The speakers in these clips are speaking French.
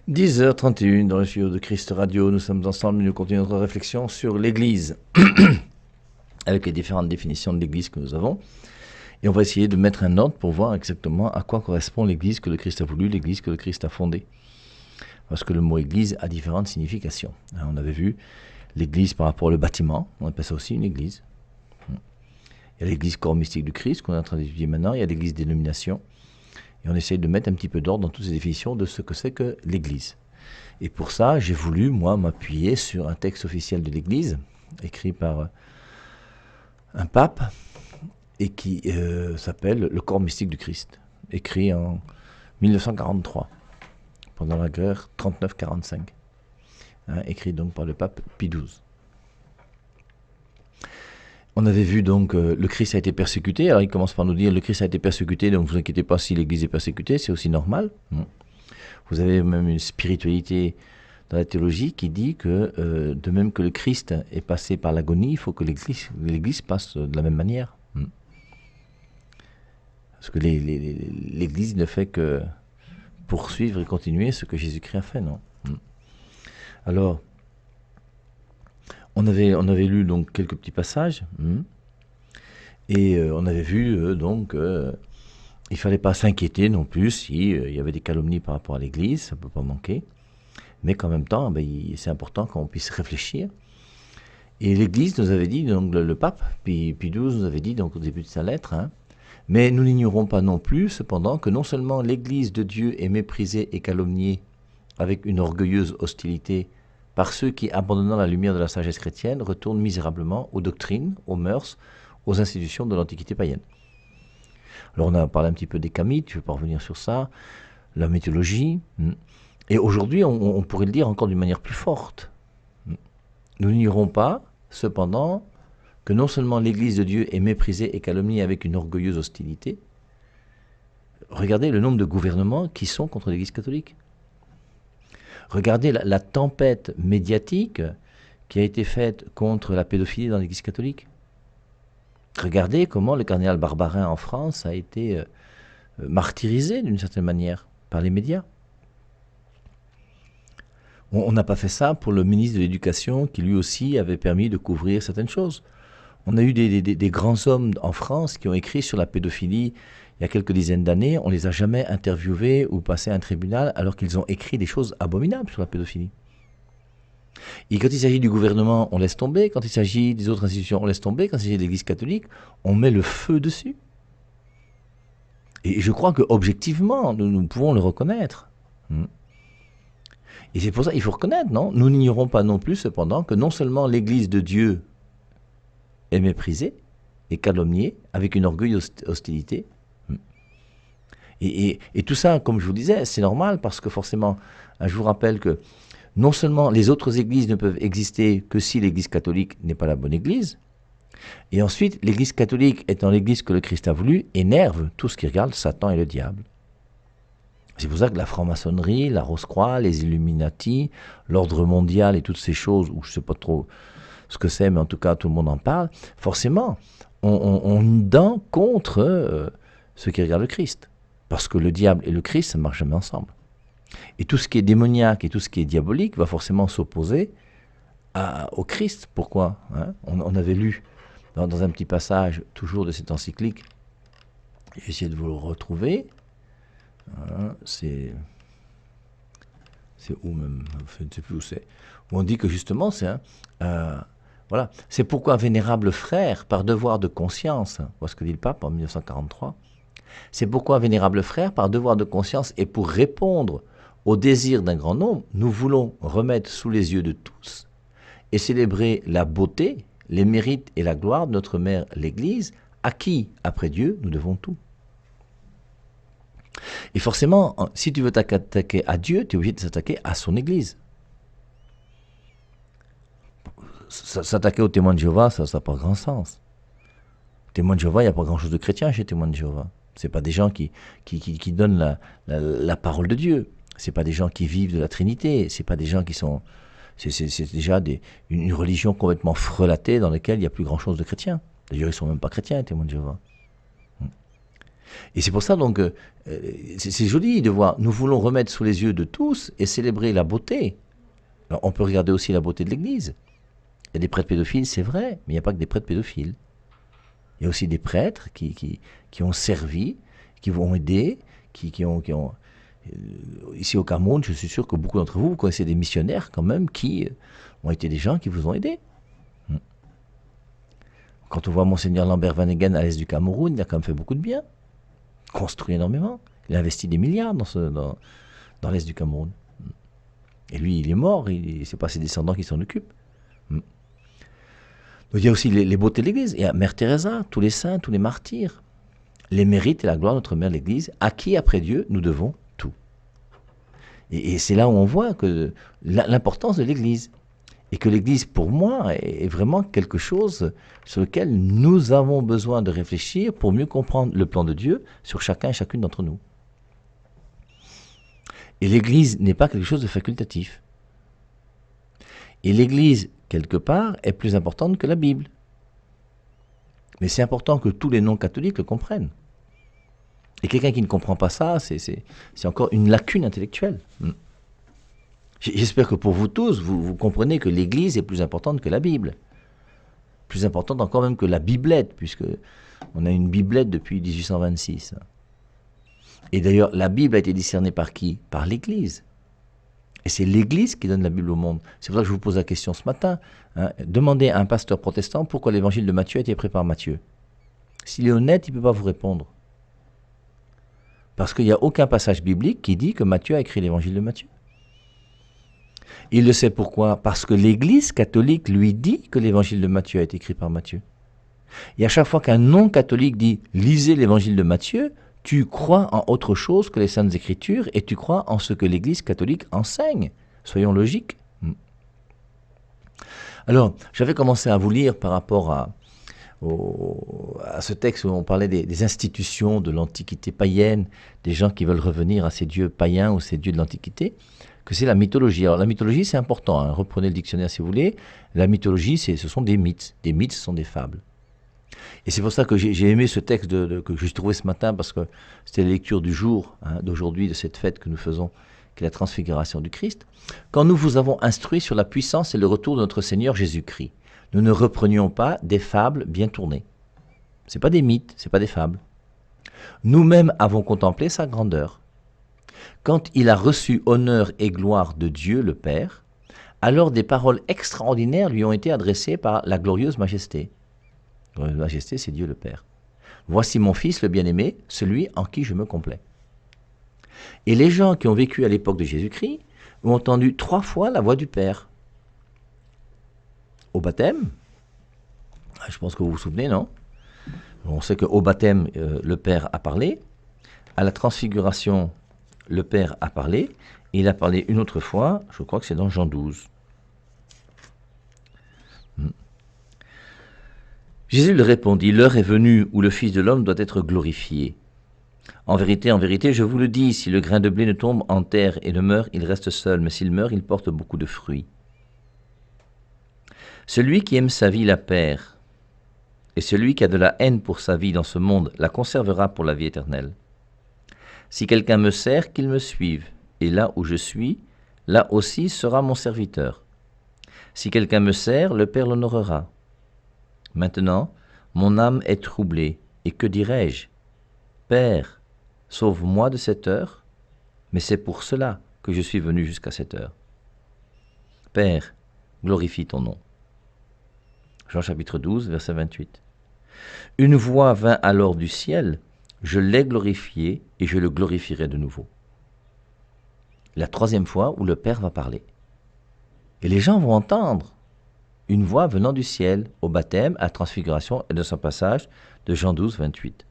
10h31 dans le studio de Christ Radio, nous sommes ensemble et nous continuons notre réflexion sur l'Église, avec les différentes définitions de l'Église que nous avons. Et on va essayer de mettre un ordre pour voir exactement à quoi correspond l'Église que le Christ a voulu, l'Église que le Christ a fondée. Parce que le mot Église a différentes significations. On avait vu l'Église par rapport au bâtiment, on appelle ça aussi une Église. Il y a l'Église corps mystique du Christ qu'on est en train d'étudier maintenant, il y a l'Église dénomination. Et on essaye de mettre un petit peu d'ordre dans toutes ces définitions de ce que c'est que l'Église. Et pour ça, j'ai voulu, moi, m'appuyer sur un texte officiel de l'Église, écrit par un pape, et qui s'appelle Le corps mystique du Christ, écrit en 1943, pendant la guerre 39-45, écrit donc par le pape Pie XII. On avait vu donc le Christ a été persécuté. Alors il commence par nous dire le Christ a été persécuté, donc ne vous inquiétez pas si l'Église est persécutée, c'est aussi normal. Vous avez même une spiritualité dans la théologie qui dit que de même que le Christ est passé par l'agonie, il faut que l'Église passe de la même manière. Parce que l'Église ne fait que poursuivre et continuer ce que Jésus-Christ a fait, non? Alors, on avait lu donc quelques petits passages, et on avait vu donc il ne fallait pas s'inquiéter non plus s'il y avait des calomnies par rapport à l'Église, ça ne peut pas manquer, mais qu'en même temps, c'est important qu'on puisse réfléchir. Et l'Église nous avait dit, donc le pape, Pie XII nous avait dit donc au début de sa lettre, mais nous n'ignorons pas non plus cependant que non seulement l'Église de Dieu est méprisée et calomniée avec une orgueilleuse hostilité par ceux qui, abandonnant la lumière de la sagesse chrétienne, retournent misérablement aux doctrines, aux mœurs, aux institutions de l'Antiquité païenne. Alors on a parlé un petit peu des Kamites, je ne vais pas revenir sur ça, la mythologie, et aujourd'hui on pourrait le dire encore d'une manière plus forte. Nous n'ignorons pas, cependant, que non seulement l'Église de Dieu est méprisée et calomniée avec une orgueilleuse hostilité, regardez le nombre de gouvernements qui sont contre l'Église catholique. Regardez la tempête médiatique qui a été faite contre la pédophilie dans l'Église catholique. Regardez comment le cardinal Barbarin en France a été martyrisé d'une certaine manière par les médias. On n'a pas fait ça pour le ministre de l'Éducation qui lui aussi avait permis de couvrir certaines choses. On a eu des grands hommes en France qui ont écrit sur la pédophilie il y a quelques dizaines d'années, on ne les a jamais interviewés ou passés à un tribunal alors qu'ils ont écrit des choses abominables sur la pédophilie. Et quand il s'agit du gouvernement, on laisse tomber. Quand il s'agit des autres institutions, on laisse tomber. Quand il s'agit de l'Église catholique, on met le feu dessus. Et je crois qu'objectivement, nous pouvons le reconnaître. Et c'est pour ça qu'il faut reconnaître, non? Nous n'ignorons pas non plus, cependant, que non seulement l'Église de Dieu est méprisée et calomniée avec une orgueilleuse hostilité, et tout ça, comme je vous disais, c'est normal parce que forcément, je vous rappelle que non seulement les autres églises ne peuvent exister que si l'Église catholique n'est pas la bonne Église, et ensuite, l'Église catholique étant l'Église que le Christ a voulu, énerve tout ce qui regarde Satan et le diable. C'est pour ça que la franc-maçonnerie, la Rose-Croix, les Illuminati, l'ordre mondial et toutes ces choses, où je ne sais pas trop ce que c'est, mais en tout cas tout le monde en parle, forcément, on une dent contre ceux qui regardent le Christ. Parce que le diable et le Christ, ça ne marche jamais ensemble. Et tout ce qui est démoniaque et tout ce qui est diabolique va forcément s'opposer au Christ. Pourquoi? On avait lu dans un petit passage, toujours de cette encyclique, j'ai essayé de vous le retrouver, c'est où même? Je ne sais plus où c'est. Où on dit que justement, voilà, c'est pourquoi, vénérable frère, par devoir de conscience, voilà ce que dit le pape en 1943, c'est pourquoi, vénérable frère, par devoir de conscience et pour répondre au désir d'un grand nombre, nous voulons remettre sous les yeux de tous et célébrer la beauté, les mérites et la gloire de notre mère l'Église, à qui, après Dieu, nous devons tout. Et forcément, si tu veux t'attaquer à Dieu, tu es obligé de s'attaquer à son Église. S'attaquer aux témoins de Jéhovah, ça n'a pas grand sens. Témoins de Jéhovah, il n'y a pas grand-chose de chrétien chez témoins de Jéhovah. Ce n'est pas des gens qui donnent la parole de Dieu. Ce n'est pas des gens qui vivent de la Trinité. Ce n'est pas des gens qui sont... C'est déjà une religion complètement frelatée dans laquelle il n'y a plus grand-chose de chrétien. D'ailleurs, ils ne sont même pas chrétiens, les témoins de Jéhovah. Et c'est pour ça donc, c'est joli de voir, nous voulons remettre sous les yeux de tous et célébrer la beauté. Alors, on peut regarder aussi la beauté de l'Église. Il y a des prêtres pédophiles, c'est vrai, mais il n'y a pas que des prêtres pédophiles. Il y a aussi des prêtres qui ont servi, qui vont aider, qui ont ici au Cameroun, je suis sûr que beaucoup d'entre vous, vous connaissez des missionnaires quand même qui ont été des gens qui vous ont aidé. Quand on voit Monseigneur Lambert Van Haegen à l'est du Cameroun, il a quand même fait beaucoup de bien, construit énormément. Il a investi des milliards dans l'est du Cameroun. Et lui, il est mort, c'est pas ses descendants qui s'en occupent. Donc il y a aussi les beautés de l'Église. Il y a Mère Teresa, tous les saints, tous les martyrs. Les mérites et la gloire de notre Mère l'Église, à qui, après Dieu, nous devons tout. Et c'est là où on voit que l'importance de l'Église. Et que l'Église, pour moi, est vraiment quelque chose sur lequel nous avons besoin de réfléchir pour mieux comprendre le plan de Dieu sur chacun et chacune d'entre nous. Et l'Église n'est pas quelque chose de facultatif. Et l'Église, quelque part, est plus importante que la Bible. Mais c'est important que tous les non-catholiques le comprennent. Et quelqu'un qui ne comprend pas ça, c'est encore une lacune intellectuelle. J'espère que pour vous tous, vous comprenez que l'Église est plus importante que la Bible. Plus importante encore même que la Biblette, puisque on a une Biblette depuis 1826. Et d'ailleurs, la Bible a été discernée par qui? Par l'Église. Et c'est l'Église qui donne la Bible au monde. C'est pour ça que je vous pose la question ce matin. Demandez à un pasteur protestant pourquoi l'évangile de Matthieu a été écrit par Matthieu. S'il est honnête, il ne peut pas vous répondre. Parce qu'il n'y a aucun passage biblique qui dit que Matthieu a écrit l'évangile de Matthieu. Il le sait pourquoi? Parce que l'Église catholique lui dit que l'évangile de Matthieu a été écrit par Matthieu. Et à chaque fois qu'un non-catholique dit « lisez l'évangile de Matthieu », tu crois en autre chose que les Saintes Écritures et tu crois en ce que l'Église catholique enseigne. Soyons logiques. Alors, j'avais commencé à vous lire par rapport à ce texte où on parlait des institutions de l'Antiquité païenne, des gens qui veulent revenir à ces dieux païens ou ces dieux de l'Antiquité, que c'est la mythologie. Alors la mythologie, c'est important, hein. Reprenez le dictionnaire si vous voulez. La mythologie, ce sont des mythes. Des mythes, ce sont des fables. Et c'est pour ça que j'ai aimé ce texte que j'ai trouvé ce matin, parce que c'était la lecture du jour, d'aujourd'hui, de cette fête que nous faisons, qui est la transfiguration du Christ. Quand nous vous avons instruit sur la puissance et le retour de notre Seigneur Jésus-Christ, nous ne reprenions pas des fables bien tournées. Ce n'est pas des mythes, ce n'est pas des fables. Nous-mêmes avons contemplé sa grandeur. Quand il a reçu honneur et gloire de Dieu le Père, alors des paroles extraordinaires lui ont été adressées par la glorieuse majesté. La glorieuse majesté, c'est Dieu le Père. Voici mon Fils le bien-aimé, celui en qui je me complais. Et les gens qui ont vécu à l'époque de Jésus-Christ ont entendu 3 fois la voix du Père. Au baptême, je pense que vous vous souvenez, non? On sait qu'au baptême, le Père a parlé. À la transfiguration, le Père a parlé. Et il a parlé une autre fois, je crois que c'est dans Jean 12. Jésus lui répondit, « L'heure est venue où le Fils de l'homme doit être glorifié. En vérité, je vous le dis, si le grain de blé ne tombe en terre et ne meurt, il reste seul, mais s'il meurt, il porte beaucoup de fruits. Celui qui aime sa vie la perd, et celui qui a de la haine pour sa vie dans ce monde la conservera pour la vie éternelle. Si quelqu'un me sert, qu'il me suive, et là où je suis, là aussi sera mon serviteur. Si quelqu'un me sert, le Père l'honorera. Maintenant, mon âme est troublée, et que dirai-je? Père, sauve-moi de cette heure, mais c'est pour cela que je suis venu jusqu'à cette heure. Père, glorifie ton nom. » Jean chapitre 12, verset 28. Une voix vint alors du ciel, je l'ai glorifié et je le glorifierai de nouveau. La 3e fois où le Père va parler. Et les gens vont entendre une voix venant du ciel au baptême, à la transfiguration et de son passage de Jean 12, 28.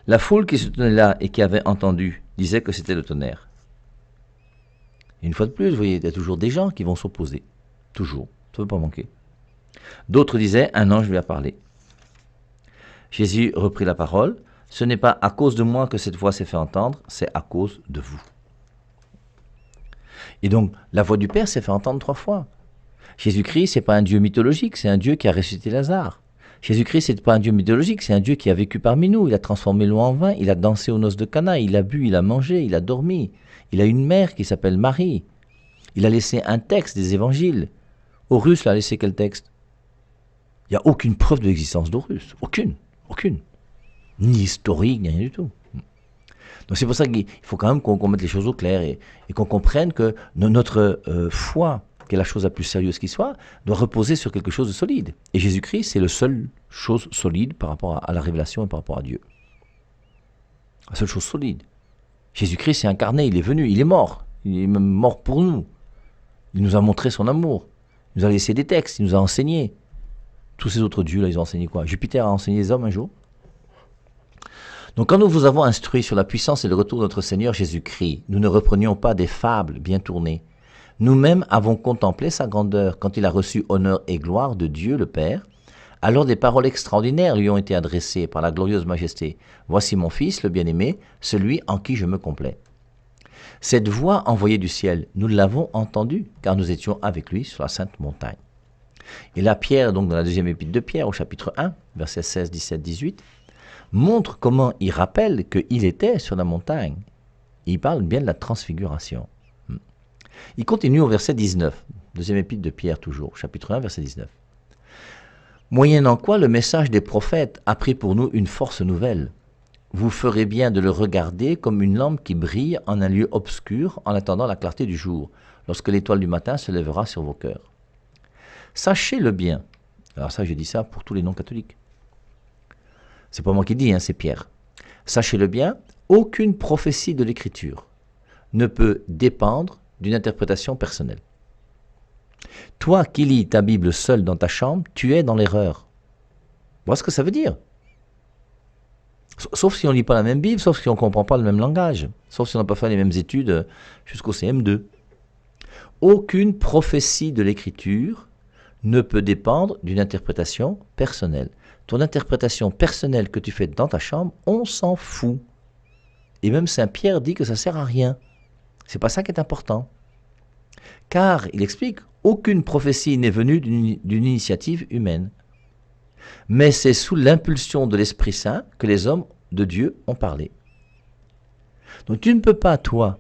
La foule qui se tenait là et qui avait entendu disait que c'était le tonnerre. Et une fois de plus, vous voyez, il y a toujours des gens qui vont s'opposer. Toujours, ça ne peut pas manquer. D'autres disaient, un ange lui a parlé. Jésus reprit la parole, ce n'est pas à cause de moi que cette voix s'est fait entendre, c'est à cause de vous. Et donc, la voix du Père s'est fait entendre 3 fois. Jésus-Christ, ce n'est pas un Dieu mythologique, c'est un Dieu qui a ressuscité Lazare. Jésus-Christ, ce n'est pas un Dieu mythologique, c'est un Dieu qui a vécu parmi nous. Il a transformé l'eau en vin, il a dansé aux noces de Cana, il a bu, il a mangé, il a dormi. Il a une mère qui s'appelle Marie. Il a laissé un texte des évangiles. Horus, il a laissé quel texte? Il n'y a aucune preuve de l'existence d'Horus. Aucune. Ni historique, ni rien du tout. Donc c'est pour ça qu'il faut quand même qu'on mette les choses au clair et qu'on comprenne que notre foi, qui est la chose la plus sérieuse qui soit, doit reposer sur quelque chose de solide. Et Jésus-Christ, c'est la seule chose solide par rapport à la révélation et par rapport à Dieu. La seule chose solide. Jésus-Christ s'est incarné, il est venu, il est mort. Il est même mort pour nous. Il nous a montré son amour. Il nous a laissé des textes, il nous a enseigné. Tous ces autres dieux, là, ils ont enseigné quoi? Jupiter a enseigné les hommes un jour. Donc quand nous vous avons instruit sur la puissance et le retour de notre Seigneur Jésus-Christ, nous ne reprenions pas des fables bien tournées. Nous-mêmes avons contemplé sa grandeur quand il a reçu honneur et gloire de Dieu le Père. Alors des paroles extraordinaires lui ont été adressées par la glorieuse majesté. Voici mon Fils, le bien-aimé, celui en qui je me complais. Cette voix envoyée du ciel, nous l'avons entendue, car nous étions avec lui sur la sainte montagne. Et là, Pierre, donc dans la deuxième épître de Pierre, au chapitre 1, versets 16, 17, 18, montre comment il rappelle qu'il était sur la montagne. Il parle bien de la transfiguration. Il continue au verset 19, deuxième épître de Pierre toujours, chapitre 1, verset 19. Moyennant quoi le message des prophètes a pris pour nous une force nouvelle. Vous ferez bien de le regarder comme une lampe qui brille en un lieu obscur en attendant la clarté du jour, lorsque l'étoile du matin se lèvera sur vos cœurs. Sachez-le bien. Alors ça, je dis ça pour tous les non-catholiques. C'est pas moi qui dis, c'est Pierre. Sachez-le bien, aucune prophétie de l'Écriture ne peut dépendre d'une interprétation personnelle. Toi qui lis ta Bible seul dans ta chambre, tu es dans l'erreur. Voilà ce que ça veut dire. Sauf si on ne lit pas la même Bible, sauf si on ne comprend pas le même langage, sauf si on n'a pas fait les mêmes études jusqu'au CM2. Aucune prophétie de l'Écriture ne peut dépendre d'une interprétation personnelle. Ton interprétation personnelle que tu fais dans ta chambre, on s'en fout. Et même Saint Pierre dit que ça ne sert à rien. C'est pas ça qui est important. Car, il explique, aucune prophétie n'est venue d'une initiative humaine. Mais c'est sous l'impulsion de l'Esprit Saint que les hommes de Dieu ont parlé. Donc tu ne peux pas, toi,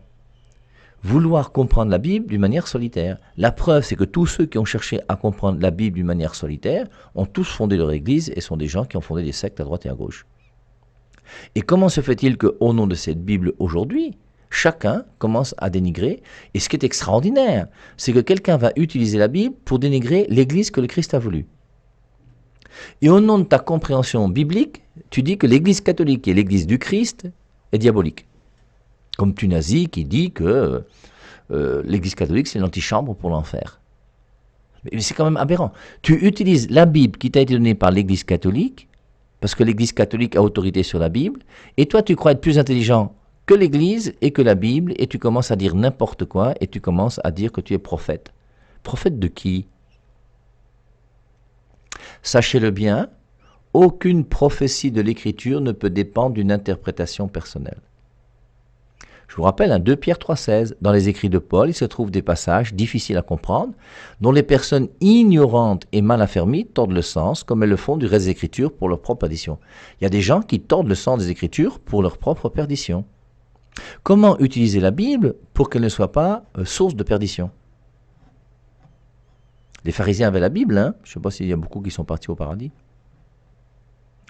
vouloir comprendre la Bible d'une manière solitaire. La preuve, c'est que tous ceux qui ont cherché à comprendre la Bible d'une manière solitaire ont tous fondé leur église et sont des gens qui ont fondé des sectes à droite et à gauche. Et comment se fait-il qu'au nom de cette Bible aujourd'hui, chacun commence à dénigrer? Et ce qui est extraordinaire, c'est que quelqu'un va utiliser la Bible pour dénigrer l'église que le Christ a voulu. Et au nom de ta compréhension biblique, tu dis que l'église catholique et l'église du Christ est diabolique. Comme Tunazi qui dit que l'église catholique c'est l'antichambre pour l'enfer. Mais c'est quand même aberrant. Tu utilises la Bible qui t'a été donnée par l'église catholique, parce que l'église catholique a autorité sur la Bible, et toi tu crois être plus intelligent que l'église et que la Bible, et tu commences à dire n'importe quoi, et tu commences à dire que tu es prophète. Prophète de qui? Sachez-le bien, aucune prophétie de l'Écriture ne peut dépendre d'une interprétation personnelle. Je vous rappelle, 2 Pierre 3,16, dans les écrits de Paul, il se trouve des passages difficiles à comprendre, dont les personnes ignorantes et mal affermies tordent le sens, comme elles le font du reste des Écritures pour leur propre perdition. Il y a des gens qui tordent le sens des Écritures pour leur propre perdition. Comment utiliser la Bible pour qu'elle ne soit pas source de perdition? Les pharisiens avaient la Bible, je ne sais pas s'il y a beaucoup qui sont partis au paradis.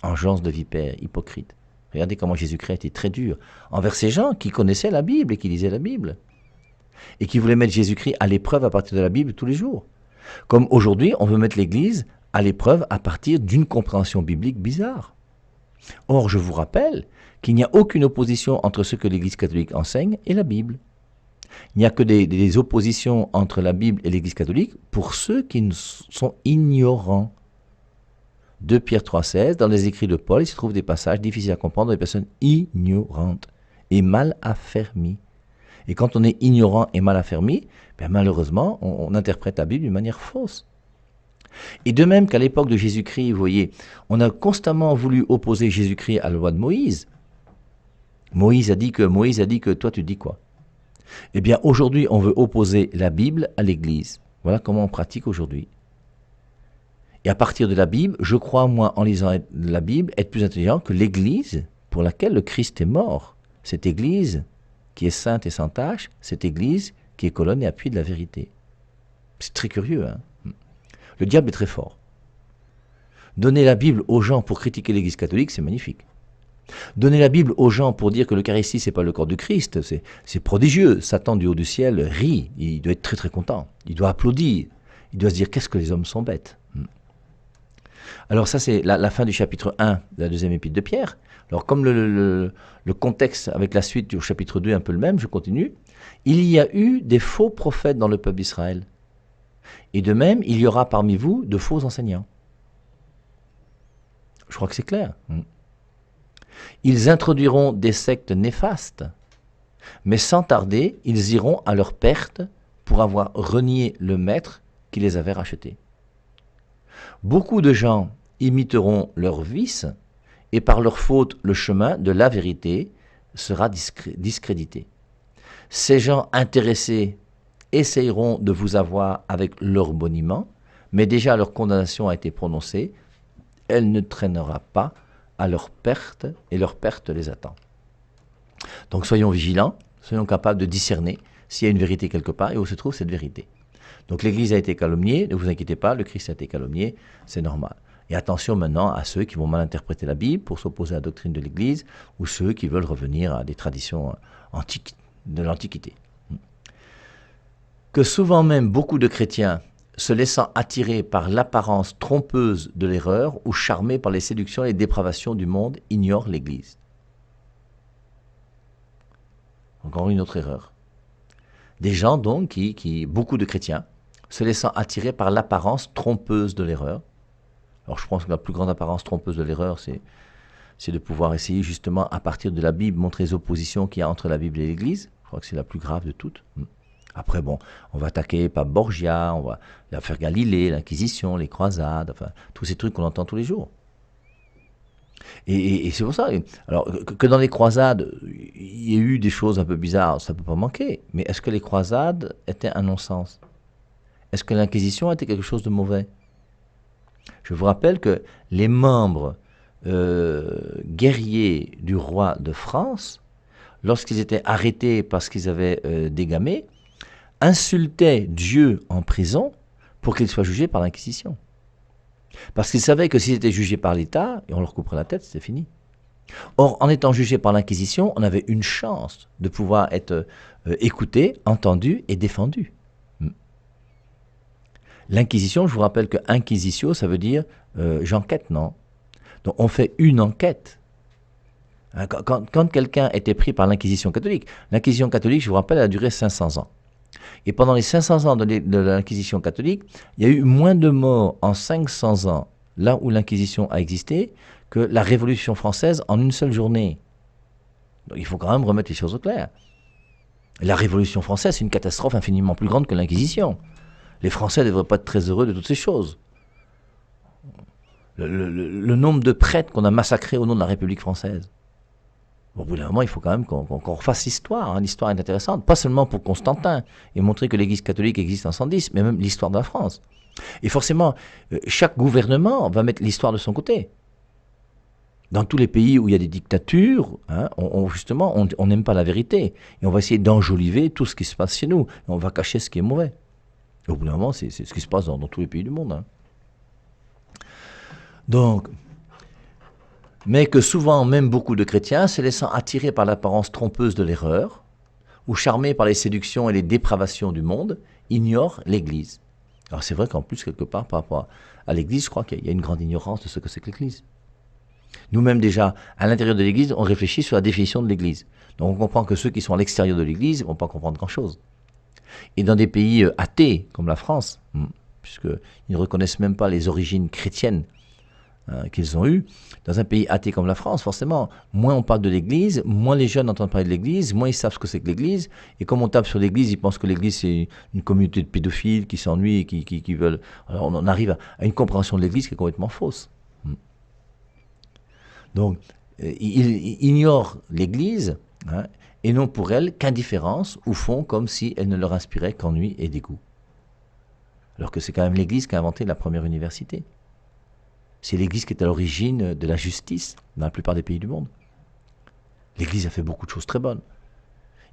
Engeance de vipère, hypocrite. Regardez comment Jésus-Christ était très dur envers ces gens qui connaissaient la Bible et qui lisaient la Bible. Et qui voulaient mettre Jésus-Christ à l'épreuve à partir de la Bible tous les jours. Comme aujourd'hui, on veut mettre l'Église à l'épreuve à partir d'une compréhension biblique bizarre. Or, je vous rappelle qu'il n'y a aucune opposition entre ce que l'Église catholique enseigne et la Bible. Il n'y a que des oppositions entre la Bible et l'Église catholique pour ceux qui sont ignorants. 2 Pierre 3,16, dans les écrits de Paul, il se trouve des passages difficiles à comprendre des personnes ignorantes et mal affermies. Et quand on est ignorant et mal affermi, malheureusement, on interprète la Bible d'une manière fausse. Et de même qu'à l'époque de Jésus-Christ, vous voyez, on a constamment voulu opposer Jésus-Christ à la loi de Moïse. Moïse a dit que toi tu dis quoi? Eh bien aujourd'hui, on veut opposer la Bible à l'Église. Voilà comment on pratique aujourd'hui. Et à partir de la Bible, je crois, moi, en lisant la Bible, être plus intelligent que l'Église pour laquelle le Christ est mort. Cette Église qui est sainte et sans tache, cette Église qui est colonne et appui de la vérité. C'est très curieux, hein. Le diable est très fort. Donner la Bible aux gens pour critiquer l'Église catholique, c'est magnifique. Donner la Bible aux gens pour dire que l'Eucharistie, c'est pas le corps du Christ, c'est prodigieux. Satan du haut du ciel rit, il doit être très très content, il doit applaudir, il doit se dire qu'est-ce que les hommes sont bêtes. Alors ça c'est la fin du chapitre 1 de la deuxième épître de Pierre. Alors comme le contexte avec la suite du chapitre 2 est un peu le même, je continue. Il y a eu des faux prophètes dans le peuple d'Israël. Et de même, il y aura parmi vous de faux enseignants. Je crois que c'est clair. Ils introduiront des sectes néfastes, mais sans tarder, ils iront à leur perte pour avoir renié le maître qui les avait rachetés. Beaucoup de gens imiteront leurs vices et par leur faute, le chemin de la vérité sera discrédité. Ces gens intéressés essayeront de vous avoir avec leur boniment, mais déjà leur condamnation a été prononcée, elle ne traînera pas à leur perte et leur perte les attend. Donc soyons vigilants, soyons capables de discerner s'il y a une vérité quelque part et où se trouve cette vérité. Donc l'Église a été calomniée, ne vous inquiétez pas, le Christ a été calomnié, c'est normal. Et attention maintenant à ceux qui vont mal interpréter la Bible pour s'opposer à la doctrine de l'Église ou ceux qui veulent revenir à des traditions antiques, de l'Antiquité. Que souvent même beaucoup de chrétiens, se laissant attirer par l'apparence trompeuse de l'erreur ou charmés par les séductions et les dépravations du monde, ignorent l'Église. Encore une autre erreur. Des gens donc, beaucoup de chrétiens, se laissant attirer par l'apparence trompeuse de l'erreur. Alors je pense que la plus grande apparence trompeuse de l'erreur, c'est de pouvoir essayer justement à partir de la Bible, montrer les oppositions qu'il y a entre la Bible et l'Église. Je crois que c'est la plus grave de toutes. Après, bon, on va attaquer Pape Borgia, on va faire Galilée, l'Inquisition, les croisades, enfin, tous ces trucs qu'on entend tous les jours. Et c'est pour ça, alors, que dans les croisades, il y a eu des choses un peu bizarres, ça ne peut pas manquer. Mais est-ce que les croisades étaient un non-sens? Est-ce que l'Inquisition était quelque chose de mauvais? Je vous rappelle que les membres guerriers du roi de France, lorsqu'ils étaient arrêtés parce qu'ils avaient dégamé, insultaient Dieu en prison pour qu'ils soient jugés par l'Inquisition. Parce qu'ils savaient que s'ils étaient jugés par l'État, et on leur couperait la tête, c'était fini. Or, en étant jugés par l'Inquisition, on avait une chance de pouvoir être écouté, entendu et défendu. L'Inquisition, je vous rappelle que inquisitio, ça veut dire j'enquête, non? Donc on fait une enquête. Quand quelqu'un était pris par l'Inquisition catholique, je vous rappelle, elle a duré 500 ans. Et pendant les 500 ans de l'Inquisition catholique, il y a eu moins de morts en 500 ans, là où l'Inquisition a existé, que la Révolution française en une seule journée. Donc il faut quand même remettre les choses au clair. La Révolution française, c'est une catastrophe infiniment plus grande que l'Inquisition. Les Français ne devraient pas être très heureux de toutes ces choses. Le nombre de prêtres qu'on a massacrés au nom de la République française. Au bout d'un moment, il faut quand même qu'on refasse l'histoire. Hein. L'histoire est intéressante, pas seulement pour Constantin et montrer que l'Église catholique existe en 110, mais même l'histoire de la France. Et forcément, chaque gouvernement va mettre l'histoire de son côté. Dans tous les pays où il y a des dictatures, hein, justement, on n'aime pas la vérité. Et on va essayer d'enjoliver tout ce qui se passe chez nous. Et on va cacher ce qui est mauvais. Et au bout d'un moment, c'est ce qui se passe dans tous les pays du monde. Hein. Donc, mais que souvent, même beaucoup de chrétiens, se laissant attirer par l'apparence trompeuse de l'erreur, ou charmés par les séductions et les dépravations du monde, ignorent l'Église. Alors c'est vrai qu'en plus, quelque part, par rapport à l'Église, je crois qu'il y a une grande ignorance de ce que c'est que l'Église. Nous-mêmes déjà, à l'intérieur de l'Église, on réfléchit sur la définition de l'Église. Donc on comprend que ceux qui sont à l'extérieur de l'Église ne vont pas comprendre grand-chose. Et dans des pays athées, comme la France, puisqu'ils ne reconnaissent même pas les origines chrétiennes qu'ils ont eues, dans un pays athée comme la France, forcément, moins on parle de l'Église, moins les jeunes entendent parler de l'Église, moins ils savent ce que c'est que l'Église, et comme on tape sur l'Église, ils pensent que l'Église c'est une communauté de pédophiles qui s'ennuient et qui veulent... Alors on en arrive à une compréhension de l'Église qui est complètement fausse. Donc, ils ignorent l'Église, hein, et n'ont pour elle qu'indifférence, ou font comme si elle ne leur inspirait qu'ennui et dégoût. Alors que c'est quand même l'Église qui a inventé la première université. C'est l'Église qui est à l'origine de la justice dans la plupart des pays du monde. L'Église a fait beaucoup de choses très bonnes.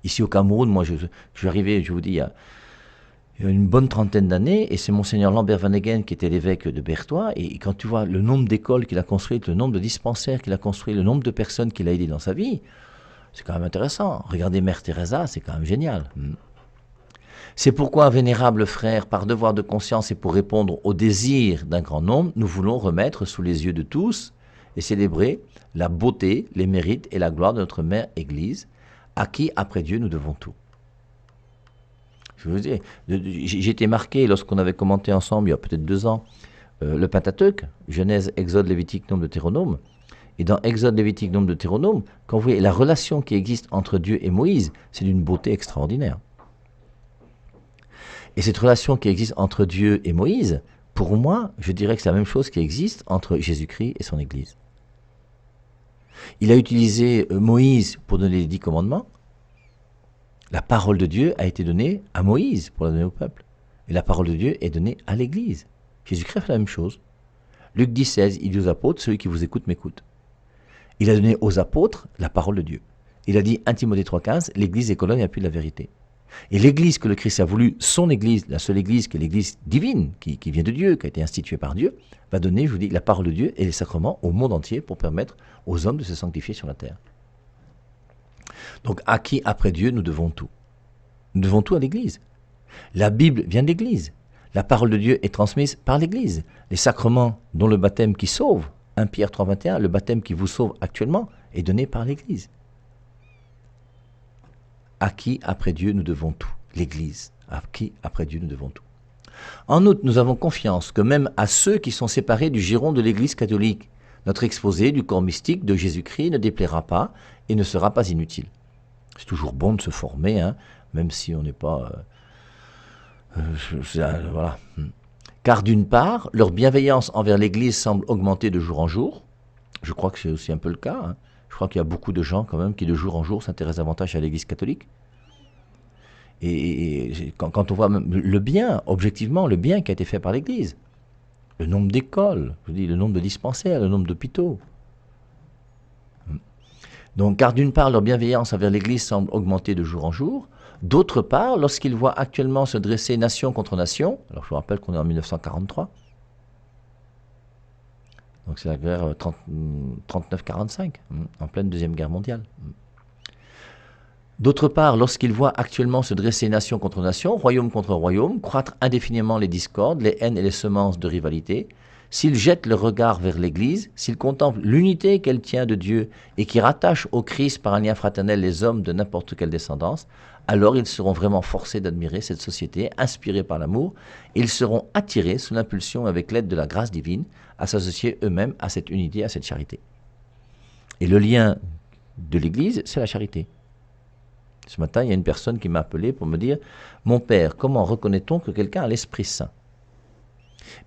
Ici au Cameroun, moi je suis arrivé, je vous dis, il y a une bonne trentaine d'années, et c'est Monseigneur Lambert Van Heghen qui était l'évêque de Berthois, et quand tu vois le nombre d'écoles qu'il a construites, le nombre de dispensaires qu'il a construits, le nombre de personnes qu'il a aidées dans sa vie, c'est quand même intéressant. Regardez Mère Teresa, c'est quand même génial. C'est pourquoi, vénérables frères, par devoir de conscience et pour répondre aux désirs d'un grand nombre, nous voulons remettre sous les yeux de tous et célébrer la beauté, les mérites et la gloire de notre Mère Église, à qui, après Dieu, nous devons tout. Je vous dis, j'ai été marqué lorsqu'on avait commenté ensemble, il y a peut-être 2 ans, le Pentateuque, Genèse, Exode, Lévitique, Nombre, Deutéronome. Et dans Exode, Lévitique, Nombre, Deutéronome, quand vous voyez la relation qui existe entre Dieu et Moïse, c'est d'une beauté extraordinaire. Et cette relation qui existe entre Dieu et Moïse, pour moi, je dirais que c'est la même chose qui existe entre Jésus-Christ et son Église. Il a utilisé Moïse pour donner les 10 commandements. La parole de Dieu a été donnée à Moïse pour la donner au peuple. Et la parole de Dieu est donnée à l'Église. Jésus-Christ a fait la même chose. Luc 10, 16, il dit aux apôtres, celui qui vous écoute m'écoute. Il a donné aux apôtres la parole de Dieu. Il a dit, 1 Timothée 3,15, l'Église est colonne et appui de la vérité. Et l'Église que le Christ a voulu, son Église, la seule Église qui est l'Église divine, qui vient de Dieu, qui a été instituée par Dieu, va donner, je vous dis, la parole de Dieu et les sacrements au monde entier pour permettre aux hommes de se sanctifier sur la terre. Donc à qui, après Dieu, nous devons tout? Nous devons tout à l'Église. La Bible vient de l'Église. La parole de Dieu est transmise par l'Église. Les sacrements, dont le baptême qui sauve, 1 Pierre 3, 21, le baptême qui vous sauve actuellement, est donné par l'Église. À qui, après Dieu, nous devons tout? L'Église. À qui, après Dieu, nous devons tout? En outre, nous avons confiance que même à ceux qui sont séparés du giron de l'Église catholique, notre exposé du corps mystique de Jésus-Christ ne déplaira pas et ne sera pas inutile. C'est toujours bon de se former, hein, même si on n'est pas... voilà. Car d'une part, leur bienveillance envers l'Église semble augmenter de jour en jour. Je crois que c'est aussi un peu le cas. Hein. Je crois qu'il y a beaucoup de gens quand même qui de jour en jour s'intéressent davantage à l'Église catholique. Et quand on voit le bien, objectivement, le bien qui a été fait par l'Église, le nombre d'écoles, je dis, le nombre de dispensaires, le nombre d'hôpitaux. Donc, car d'une part, leur bienveillance envers l'Église semble augmenter de jour en jour. D'autre part, lorsqu'ils voient actuellement se dresser nation contre nation, alors je vous rappelle qu'on est en 1943, donc c'est la guerre 39-45, en pleine Deuxième Guerre mondiale. D'autre part, lorsqu'ils voient actuellement se dresser nation contre nation, royaume contre royaume, croître indéfiniment les discordes, les haines et les semences de rivalité, s'ils jettent le regard vers l'Église, s'ils contemplent l'unité qu'elle tient de Dieu et qui rattache au Christ par un lien fraternel les hommes de n'importe quelle descendance, alors ils seront vraiment forcés d'admirer cette société inspirée par l'amour et ils seront attirés sous l'impulsion avec l'aide de la grâce divine à s'associer eux-mêmes à cette unité, à cette charité. Et le lien de l'Église, c'est la charité. Ce matin, il y a une personne qui m'a appelé pour me dire « Mon père, comment reconnaît-on que quelqu'un a l'Esprit Saint ?»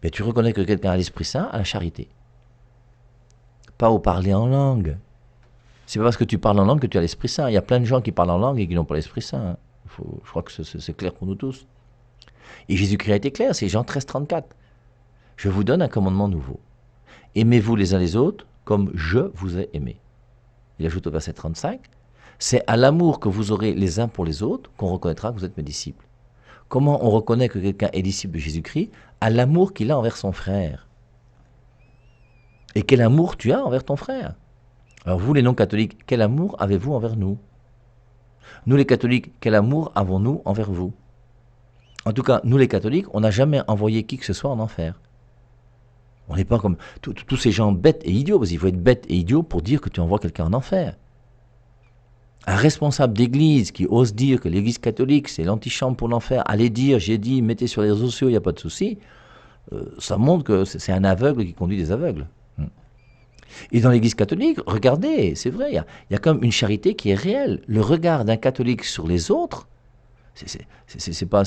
Mais tu reconnais que quelqu'un a l'Esprit Saint à la charité. Pas au parler en langue. C'est pas parce que tu parles en langue que tu as l'Esprit Saint. Il y a plein de gens qui parlent en langue et qui n'ont pas l'Esprit Saint. Hein. Je crois que c'est clair pour nous tous. Et Jésus-Christ a été clair, c'est Jean 13, 34. Je vous donne un commandement nouveau. Aimez-vous les uns les autres comme je vous ai aimé. Il ajoute au verset 35, c'est à l'amour que vous aurez les uns pour les autres qu'on reconnaîtra que vous êtes mes disciples. Comment on reconnaît que quelqu'un est disciple de Jésus-Christ? À l'amour qu'il a envers son frère. Et quel amour tu as envers ton frère? Alors vous, les non-catholiques, quel amour avez-vous envers nous? Nous, les catholiques, quel amour avons-nous envers vous? En tout cas, nous, les catholiques, on n'a jamais envoyé qui que ce soit en enfer. On n'est pas comme tous ces gens bêtes et idiots, parce qu'il faut être bête et idiot pour dire que tu envoies quelqu'un en enfer. Un responsable d'église qui ose dire que l'église catholique, c'est l'antichambre pour l'enfer, allez dire, j'ai dit, mettez sur les réseaux sociaux, il n'y a pas de souci, ça montre que c'est un aveugle qui conduit des aveugles. Et dans l'église catholique, regardez, c'est vrai, il y a comme une charité qui est réelle. Le regard d'un catholique sur les autres, c'est pas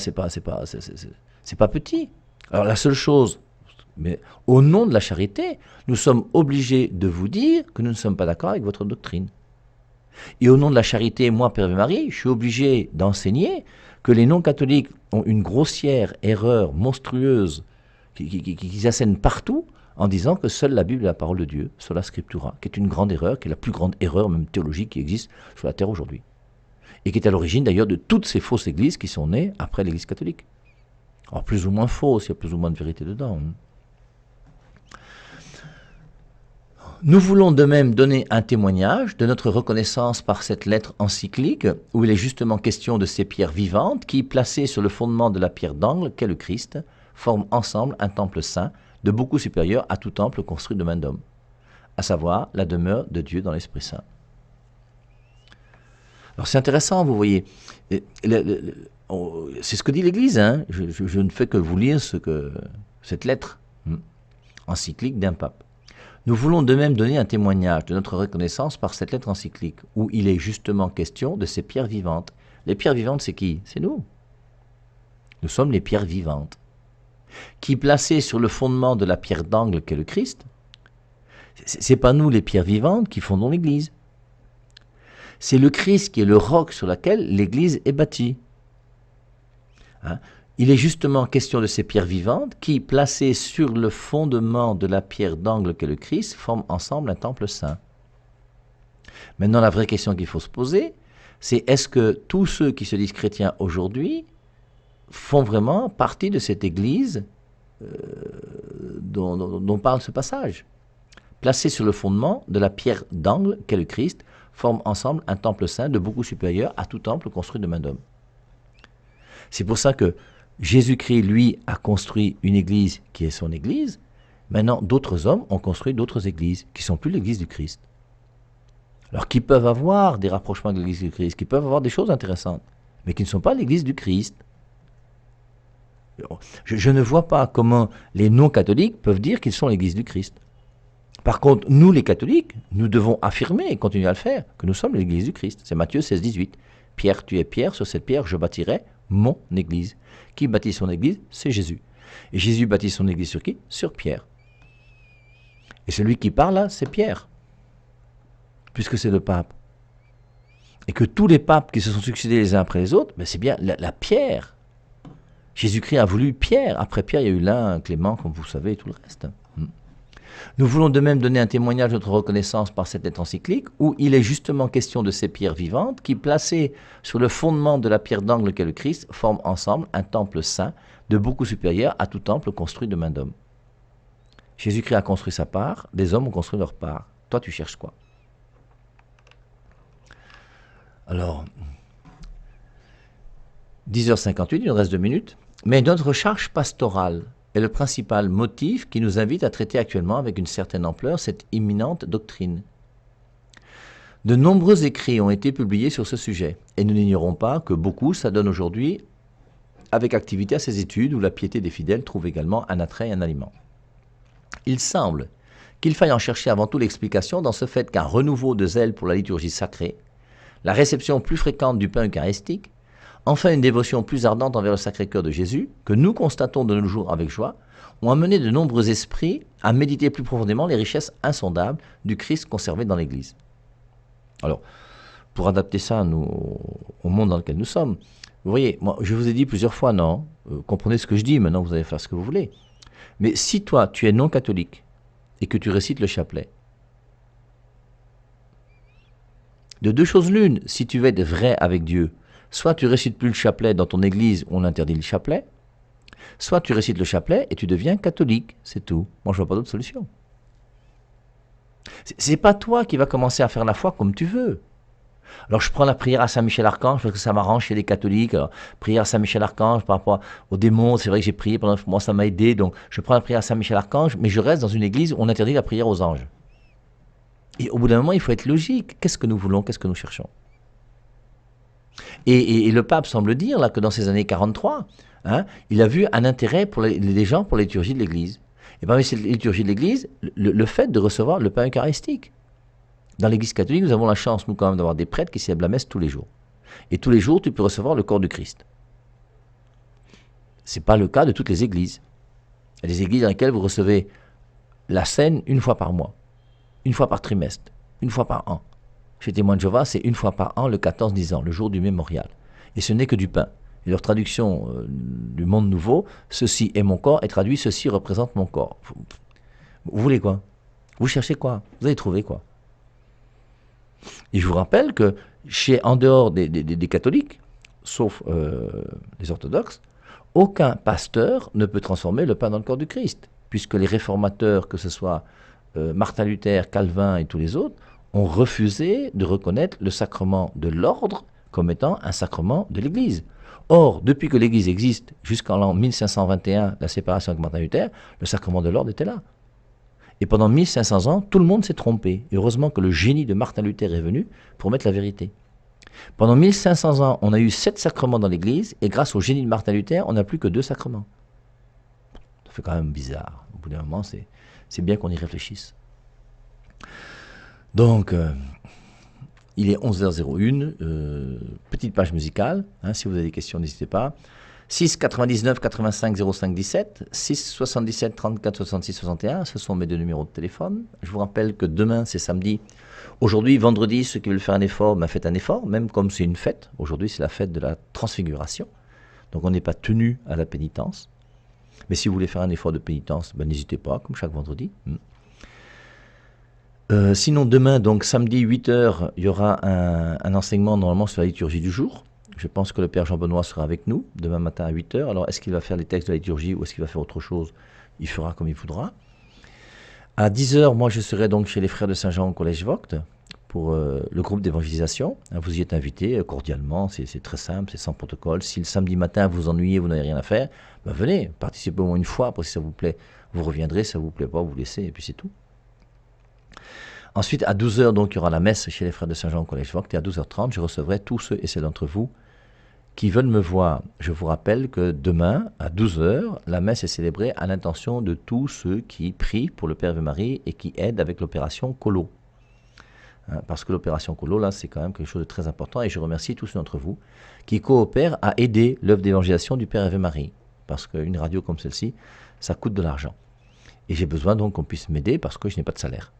petit. Alors la seule chose, mais au nom de la charité, nous sommes obligés de vous dire que nous ne sommes pas d'accord avec votre doctrine. Et au nom de la charité, moi, Père Marie, je suis obligé d'enseigner que les non-catholiques ont une grossière erreur monstrueuse qu'ils assènent partout en disant que seule la Bible est la parole de Dieu, sola scriptura, qui est une grande erreur, qui est la plus grande erreur même théologique qui existe sur la terre aujourd'hui. Et qui est à l'origine d'ailleurs de toutes ces fausses églises qui sont nées après l'Église catholique. Alors plus ou moins fausses, il y a plus ou moins de vérité dedans. Nous voulons de même donner un témoignage de notre reconnaissance par cette lettre encyclique, où il est justement question de ces pierres vivantes qui, placées sur le fondement de la pierre d'angle qu'est le Christ, forment ensemble un temple saint, de beaucoup supérieur à tout temple construit de main d'homme, à savoir la demeure de Dieu dans l'Esprit Saint. Alors c'est intéressant, vous voyez, c'est ce que dit l'Église, hein. Je ne fais que vous lire cette lettre encyclique d'un pape. Nous voulons de même donner un témoignage de notre reconnaissance par cette lettre encyclique, où il est justement question de ces pierres vivantes. Les pierres vivantes, c'est qui? C'est nous. Nous sommes les pierres vivantes, qui, placées sur le fondement de la pierre d'angle qu'est le Christ, c'est pas nous les pierres vivantes qui fondons l'Église. C'est le Christ qui est le roc sur lequel l'Église est bâtie. Hein? Il est justement question de ces pierres vivantes qui, placées sur le fondement de la pierre d'angle qu'est le Christ, forment ensemble un temple saint. Maintenant, la vraie question qu'il faut se poser, c'est est-ce que tous ceux qui se disent chrétiens aujourd'hui font vraiment partie de cette Église dont parle ce passage? Placés sur le fondement de la pierre d'angle qu'est le Christ, forment ensemble un temple saint de beaucoup supérieur à tout temple construit de main d'homme. C'est pour ça que Jésus-Christ, lui, a construit une église qui est son église. Maintenant, d'autres hommes ont construit d'autres églises qui ne sont plus l'église du Christ. Alors, qui peuvent avoir des rapprochements avec l'église du Christ, qui peuvent avoir des choses intéressantes, mais qui ne sont pas l'église du Christ. Je ne vois pas comment les non-catholiques peuvent dire qu'ils sont l'église du Christ. Par contre, nous, les catholiques, nous devons affirmer et continuer à le faire, que nous sommes l'église du Christ. C'est Matthieu 16, 18. Pierre, tu es Pierre, sur cette pierre, je bâtirai mon église. Qui bâtit son église? C'est Jésus. Et Jésus bâtit son église sur qui? Sur Pierre. Et celui qui parle là, c'est Pierre, puisque c'est le pape. Et que tous les papes qui se sont succédés les uns après les autres, ben c'est bien la pierre. Jésus-Christ a voulu Pierre. Après Pierre, il y a eu l'un, Clément, comme vous savez, et tout le reste. Nous voulons de même donner un témoignage de notre reconnaissance par cette lettre encyclique, où il est justement question de ces pierres vivantes qui, placées sur le fondement de la pierre d'angle qu'est le Christ, forment ensemble un temple saint de beaucoup supérieur à tout temple construit de main d'homme. Jésus-Christ a construit sa part, des hommes ont construit leur part. Toi, tu cherches quoi? Alors, 10h58, il nous reste 2 minutes. Mais notre charge pastorale est le principal motif qui nous invite à traiter actuellement avec une certaine ampleur cette imminente doctrine. De nombreux écrits ont été publiés sur ce sujet, et nous n'ignorons pas que beaucoup s'adonnent aujourd'hui avec activité à ces études où la piété des fidèles trouve également un attrait et un aliment. Il semble qu'il faille en chercher avant tout l'explication dans ce fait qu'un renouveau de zèle pour la liturgie sacrée, la réception plus fréquente du pain eucharistique, enfin une dévotion plus ardente envers le Sacré-Cœur de Jésus, que nous constatons de nos jours avec joie, ont amené de nombreux esprits à méditer plus profondément les richesses insondables du Christ conservé dans l'Église. Alors, pour adapter ça au monde dans lequel nous sommes, vous voyez, moi, je vous ai dit plusieurs fois, non, comprenez ce que je dis, maintenant vous allez faire ce que vous voulez. Mais si toi, tu es non catholique et que tu récites le chapelet, de deux choses l'une, si tu veux être vrai avec Dieu, soit tu récites plus le chapelet dans ton église où on interdit le chapelet, soit tu récites le chapelet et tu deviens catholique, c'est tout. Moi, je vois pas d'autre solution. C'est pas toi qui vas commencer à faire la foi comme tu veux. Alors, je prends la prière à Saint-Michel-Archange parce que ça m'arrange chez les catholiques. Alors, prière à Saint-Michel-Archange par rapport aux démons, c'est vrai que j'ai prié pendant moi, ça m'a aidé, donc je prends la prière à Saint-Michel-Archange, mais je reste dans une église où on interdit la prière aux anges. Et au bout d'un moment, il faut être logique. Qu'est-ce que nous voulons? Qu'est-ce que nous cherchons? Et le pape semble dire là, que dans ces années 43, il a vu un intérêt pour les gens pour la liturgie de l'Église. Et parmi cette liturgie de l'Église, le fait de recevoir le pain eucharistique. Dans l'Église catholique, nous avons la chance, nous, quand même, d'avoir des prêtres qui célèbrent la messe tous les jours. Et tous les jours, tu peux recevoir le corps du Christ. Ce n'est pas le cas de toutes les églises. Il y a des églises dans lesquelles vous recevez la scène une fois par mois, une fois par trimestre, une fois par an. Chez Témoins de Jéhovah, c'est une fois par an, le 14-10 ans, le jour du mémorial. Et ce n'est que du pain. Et leur traduction du Monde Nouveau, ceci est mon corps, est traduit, ceci représente mon corps. Vous voulez quoi? Vous cherchez quoi? Vous allez trouver quoi? Et je vous rappelle que en dehors des catholiques, sauf les orthodoxes, aucun pasteur ne peut transformer le pain dans le corps du Christ, puisque les réformateurs, que ce soit Martin Luther, Calvin et tous les autres, ont refusé de reconnaître le sacrement de l'ordre comme étant un sacrement de l'Église. Or, depuis que l'Église existe, jusqu'en l'an 1521, la séparation avec Martin Luther, le sacrement de l'ordre était là. Et pendant 1500 ans, tout le monde s'est trompé. Et heureusement que le génie de Martin Luther est venu pour mettre la vérité. Pendant 1500 ans, on a eu 7 sacrements dans l'Église, et grâce au génie de Martin Luther, on n'a plus que 2 sacrements. Ça fait quand même bizarre. Au bout d'un moment, c'est bien qu'on y réfléchisse. Donc, il est 11h01, petite page musicale. Si vous avez des questions, n'hésitez pas. 6 99 85 05 17, 6 77 34 66 61, ce sont mes 2 numéros de téléphone. Je vous rappelle que demain, c'est samedi. Aujourd'hui, vendredi, ceux qui veulent faire un effort, faites un effort, même comme c'est une fête. Aujourd'hui, c'est la fête de la transfiguration. Donc, on n'est pas tenu à la pénitence. Mais si vous voulez faire un effort de pénitence, n'hésitez pas, comme chaque vendredi. Sinon, demain, donc samedi, 8h, il y aura un enseignement normalement sur la liturgie du jour. Je pense que le Père Jean-Benoît sera avec nous demain matin à 8h. Alors, est-ce qu'il va faire les textes de la liturgie ou est-ce qu'il va faire autre chose? Il fera comme il voudra. À 10h, moi, je serai donc chez les Frères de Saint-Jean au Collège Vogt pour le groupe d'évangélisation. Vous y êtes invités cordialement, c'est très simple, c'est sans protocole. Si le samedi matin vous ennuyez, vous n'avez rien à faire, venez, participez au moins une fois. Après, si ça vous plaît, vous reviendrez. Si ça ne vous plaît pas, vous laissez et puis c'est tout. Ensuite, à 12h, donc, il y aura la messe chez les Frères de Saint-Jean au Collège Vogt. Et à 12h30, je recevrai tous ceux et celles d'entre vous qui veulent me voir. Je vous rappelle que demain, à 12h, la messe est célébrée à l'intention de tous ceux qui prient pour le Père et Marie et qui aident avec l'opération Colo. Parce que l'opération Colo, là, c'est quand même quelque chose de très important. Et je remercie tous ceux d'entre vous qui coopèrent à aider l'œuvre d'évangélisation du Père et Marie. Parce qu'une radio comme celle-ci, ça coûte de l'argent. Et j'ai besoin donc qu'on puisse m'aider parce que je n'ai pas de salaire.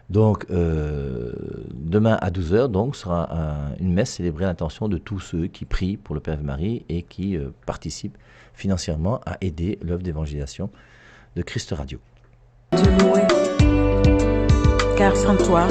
Donc, demain à 12h, donc, sera une messe célébrée à l'intention de tous ceux qui prient pour le Père et Marie et qui participent financièrement à aider l'œuvre d'évangélisation de Christ Radio. Dieu loué, car sans toi,